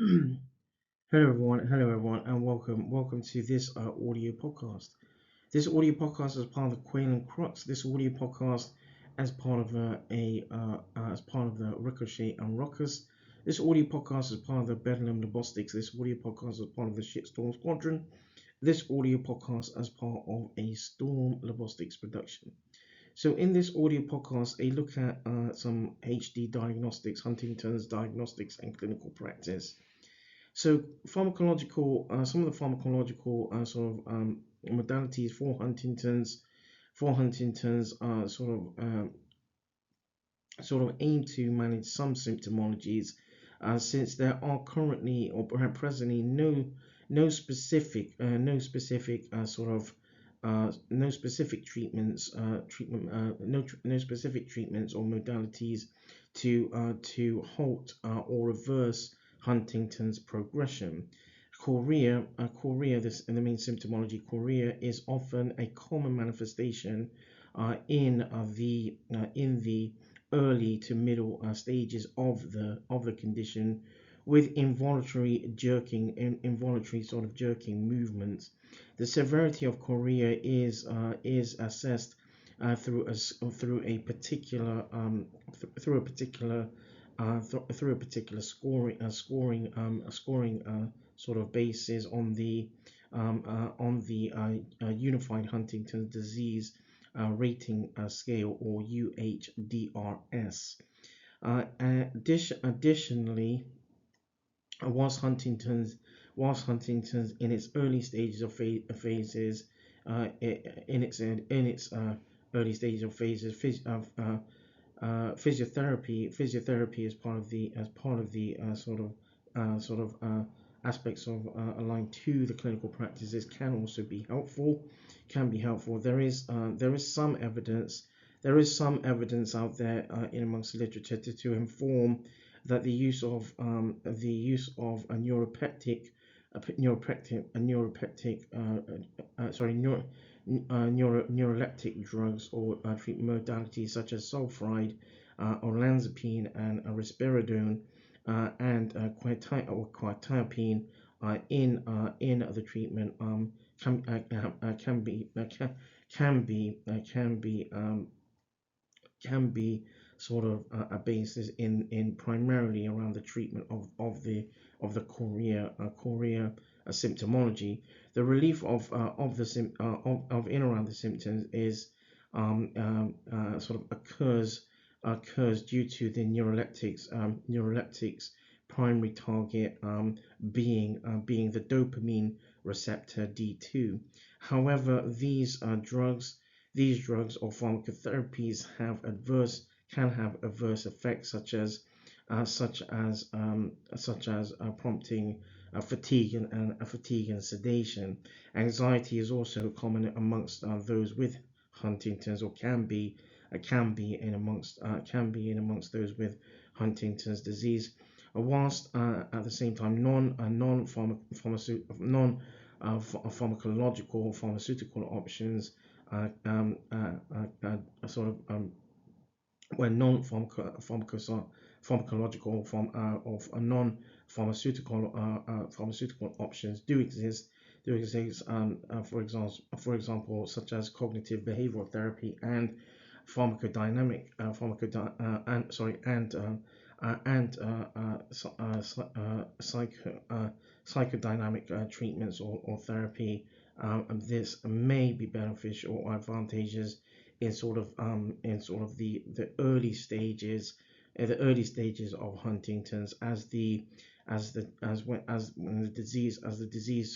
Hello everyone, and welcome to this audio podcast. This audio podcast is part of the Quail N Crux. This audio podcast as part of as part of the Ricochet and Ruckus. This audio podcast is part of the ZtormLabostix. This audio podcast is part of the Shitstorm Squadron. This audio podcast as part of a ZtormLabostix production. So in this audio podcast, a look at some HD diagnostics, Huntington's diagnostics and clinical practice. So pharmacological, some of the pharmacological modalities for Huntington's sort of aim to manage some symptomologies, since there are currently or perhaps presently no specific treatments no specific treatments or modalities to halt or reverse Huntington's progression. Chorea, this in the main symptomology, chorea is often a common manifestation in the early to middle stages of the condition, with involuntary sort of jerking movements. The severity of chorea is assessed through a particular scoring sort of basis on the Unified Huntington's Disease Rating Scale, or UHDRS. Additionally, whilst Huntington's in its early stages of phases, physiotherapy as part of the aspects of aligned to the clinical practices can also be helpful. There is some evidence out there in amongst the literature to inform that the use of a neuropeptic neuroleptic drugs or treatment modalities such as sulfide, olanzapine, and risperidone, and quetiapine in the treatment can be sort of a basis in primarily around the treatment of the chorea symptomology. The relief of in around the symptoms is sort of occurs due to the neuroleptics primary target being the dopamine receptor D2. However, these drugs or pharmacotherapies can have adverse effects such as prompting fatigue and sedation. Anxiety is also common amongst those with Huntington's, or can be in amongst those with Huntington's disease. Whilst at the same time, pharmacological options where non-pharmacological or non-pharmaceutical options do exist. For example, such as cognitive behavioral therapy and pharmacodynamic psychodynamic treatments or therapy. This may be beneficial or advantageous in sort of the early stages of Huntington's, as when the disease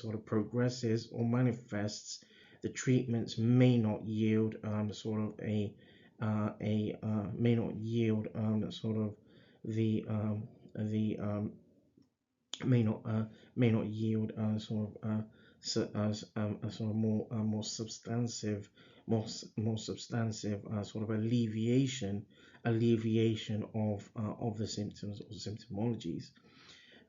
sort of progresses or manifests. The treatments may not yield may not yield more substantive sort of alleviation of the symptoms or symptomologies.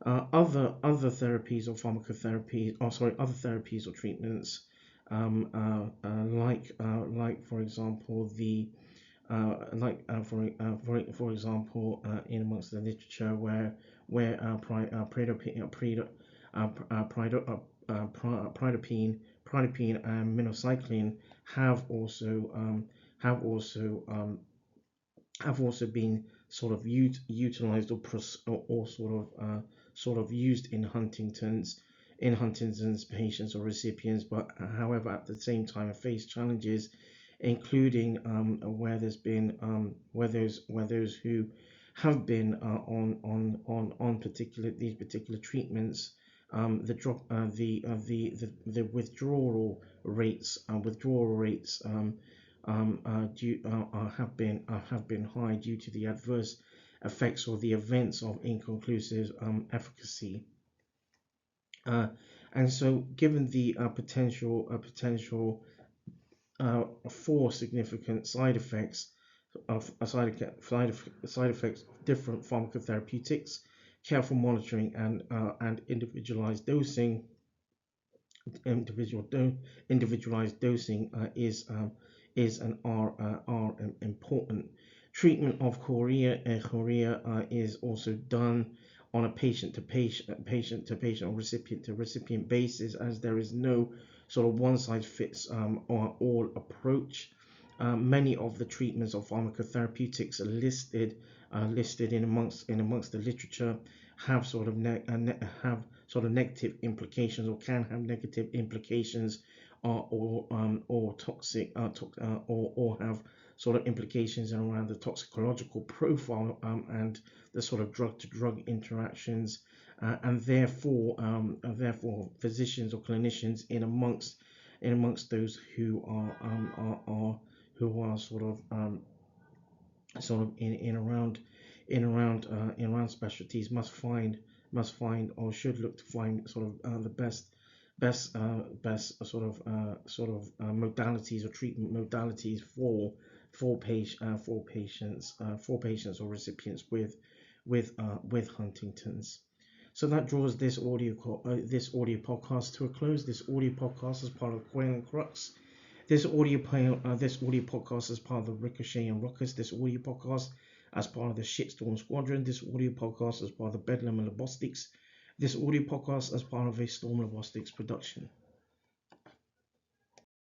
Other therapies or pharmacotherapy, other therapies or treatments, like for example for example, in amongst the literature, where pridopine, and minocycline have also been sort of utilized or sort of used in Huntington's patients or recipients, but however at the same time face challenges, including where there's been where those who have been on these particular treatments, the drop the withdrawal rates have been high due to the adverse effects or the events of inconclusive efficacy. And so, given the potential for significant side effects of different pharmacotherapeutics, careful monitoring and individualized dosing is and are important. Treatment of chorea is also done on a patient to patient or recipient to recipient basis, as there is no sort of one size fits all approach. Many of the treatments of pharmacotherapeutics are listed in amongst the literature have sort of negative implications, or can have negative implications, or toxic or have sort of implications around the toxicological profile and the sort of drug to drug interactions, and therefore physicians or clinicians in amongst those who are sort of in around specialties must find or should look to find sort of the best sort of modalities or treatment modalities for patients or recipients with Huntington's. So that draws this audio podcast to a close. This audio podcast is part of Quail N Crux. This audio podcast is part of the Ricochet and Ruckus. This audio podcast as part of the Shitstorm Squadron. This audio podcast as part of the Bedlam and Labostix. This audio podcast as part of a ZtormLabostix production.